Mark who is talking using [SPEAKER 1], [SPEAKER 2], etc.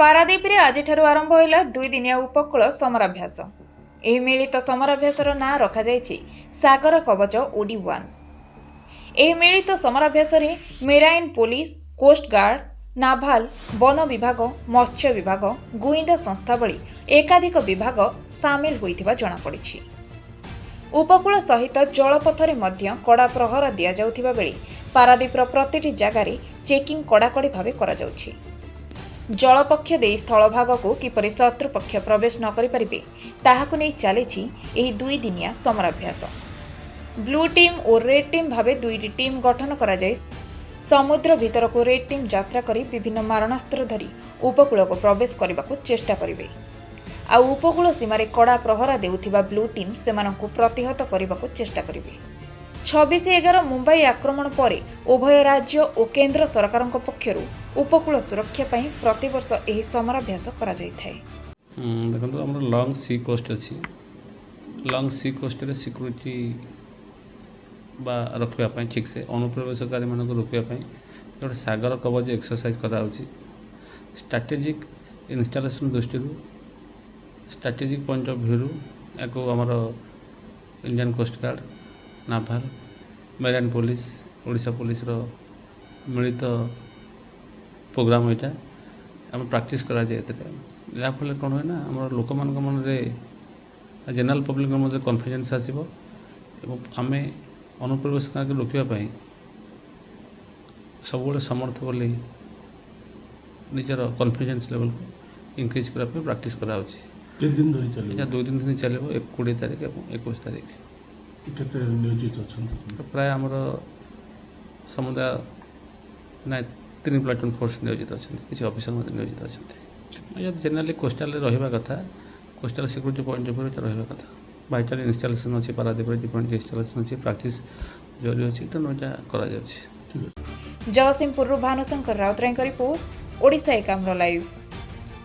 [SPEAKER 1] ପାରାଦୀପରେ ଆଜିଠାରୁ ଆରମ୍ଭ ହେଲା 2 ଦିନିଆ ଉପକୂଳ ସମରାଭ୍ୟାସ। ଏହି ମିଳିତ ସମରାଭ୍ୟାସର ନାଁ ରଖାଯାଇଛି ସାଗର କବଚ OD1। ଏହି ମିଳିତ ସମରାଭ୍ୟାସରେ ମେରାଇନ୍ ପୋଲିସ, କୋଷ୍ଟଗାର୍ଡ, ନାଭାଲ, ବନ ବିଭାଗ, ମତ୍ସ୍ୟ ବିଭାଗ, ଗୁଇନ୍ଦା ସଂସ୍ଥା ଭଳି ଏକାଧିକ ବିଭାଗ ସାମିଲ ହୋଇଥିବା ଜଣାପଡ଼ିଛି। ଉପକୂଳ ସହିତ ଜଳପଥରେ ମଧ୍ୟ କଡ଼ା ପ୍ରହରା ଦିଆଯାଉଥିବା ବେଳେ ପାରାଦୀପର ପ୍ରତିଟି ଜାଗାରେ ଚେକିଂ କଡ଼ାକଡ଼ି ଭାବେ କରାଯାଉଛି। ଜଳପକ୍ଷ ଦେଇ ସ୍ଥଳଭାଗକୁ କିପରି ଶତ୍ରୁପକ୍ଷ ପ୍ରବେଶ ନ କରିପାରିବେ ତାହାକୁ ନେଇ ଚାଲିଛି ଏହି 2 ଦିନିଆ ସମରାଭ୍ୟାସ। ବ୍ଲୁ ଟିମ୍ ଓ ରେଡ୍ ଟିମ୍ ଭାବେ 2ଟି ଟିମ୍ ଗଠନ କରାଯାଇ ସମୁଦ୍ର ଭିତରକୁ ରେଡ୍ ଟିମ୍ ଯାତ୍ରା କରି ବିଭିନ୍ନ ମାରଣାସ୍ତ୍ର ଧରି ଉପକୂଳକୁ ପ୍ରବେଶ କରିବାକୁ ଚେଷ୍ଟା କରିବେ। ଆଉ ଉପକୂଳ ସୀମାରେ କଡ଼ା ପ୍ରହରା ଦେଉଥିବା ବ୍ଲୁ ଟିମ୍ ସେମାନଙ୍କୁ ପ୍ରତିହତ କରିବାକୁ ଚେଷ୍ଟା କରିବେ। 26/11 ମୁମ୍ବାଇ ଆକ୍ରମଣ ପରେ ଉଭୟ ରାଜ୍ୟ ଓ କେନ୍ଦ୍ର ସରକାରଙ୍କ ପକ୍ଷରୁ ଉପକୂଳ ସୁରକ୍ଷା ପାଇଁ ପ୍ରତିବର୍ଷ ଏହି ସମରାଭ୍ୟାସ କରାଯାଇଥାଏ।
[SPEAKER 2] ଦେଖନ୍ତୁ ଆମର ଲଙ୍ଗ୍ ସି କୋଷ୍ଟ ଅଛି। ଲଙ୍ଗ୍ ସି କୋଷ୍ଟରେ ସିକ୍ୟୁରିଟି ବା ରଖିବା ପାଇଁ ଠିକ୍ସେ ଅନୁପ୍ରବେଶକାରୀମାନଙ୍କୁ ରୋକିବା ପାଇଁ ଗୋଟେ ସାଗର କବଚ ଏକ୍ସରସାଇଜ୍ କରାହେଉଛି। ଷ୍ଟ୍ରାଟେଜିକ୍ ଇନଷ୍ଟଲେସନ୍ ଦୃଷ୍ଟିରୁ ଷ୍ଟ୍ରାଟେଜିକ୍ ପଏଣ୍ଟ ଅଫ୍ ଭ୍ୟୁରୁ ୟାକୁ ଆମର Indian coastguard, naval, marine police, Odisha ପୋଲିସର ମିଳିତ ପ୍ରୋଗ୍ରାମ ଏଇଟା ଆମେ ପ୍ରାକ୍ଟିସ୍ କରାଯାଏ। ଏଥିରେ ଯାହାଫଳରେ କ'ଣ ହୁଏ ନା ଆମର ଲୋକମାନଙ୍କ ମନରେ ଜେନେରାଲ୍ ପବ୍ଲିକ୍ଙ୍କ ମଧ୍ୟରେ କନଫିଡେନ୍ସ ଆସିବ ଏବଂ ଆମେ ଅନୁପ୍ରବେଶକାରୀଙ୍କୁ ରୋକିବା ପାଇଁ ସବୁବେଳେ ସମର୍ଥ ବୋଲି ନିଜର କନଫିଡେନ୍ସ ଲେଭେଲକୁ ଇନକ୍ରିଜ୍ କରିବା ପାଇଁ ପ୍ରାକ୍ଟିସ୍ କରାହେଉଛି।
[SPEAKER 3] କେତେ ଦିନ ଧରି ଚାଲିବ?
[SPEAKER 2] ଏହା 2 ଦିନ ଧରି ଚାଲିବ, 20 ତାରିଖ ଏବଂ 21 ତାରିଖ।
[SPEAKER 3] କେତେ ନିୟୋଜିତ ଅଛନ୍ତି?
[SPEAKER 2] ପ୍ରାୟ ଆମର ସମୁଦାୟ 3 ପ୍ଲାଟୁନ୍ ଫୋର୍ସ ନିୟୋଜିତ ଅଛନ୍ତି, କିଛି ଅଫିସର ମଧ୍ୟ ନିୟୋଜିତ ଅଛନ୍ତି। ଜେନେରାଲି କୋଷ୍ଟାଲରେ ରହିବା କଥା, କୋଷ୍ଟାଲ ସିକ୍ୟୁରିଟି ପଏଣ୍ଟ ଉପରେ ଏଇଟା ରହିବା କଥା। ଭାଇଟାଲ୍ ଇନଷ୍ଟଲେସନ୍ ଅଛି, ପାରାଦୀପରେ ଡିଫେନ୍ସ ଇନଷ୍ଟଲେସନ୍ ଅଛି, ପ୍ରାକ୍ଟିସ୍ ଜରୁରୀ ଅଛି, ତେଣୁ ଏଇଟା କରାଯାଉଛି।
[SPEAKER 1] ଜଗତସିଂହପୁରରୁ ଭାନୁଶଙ୍କର ରାଉତରାୟଙ୍କ ରିପୋର୍ଟ, ଓଡ଼ିଶା ଏକାମ୍ର ଲାଇଭ୍।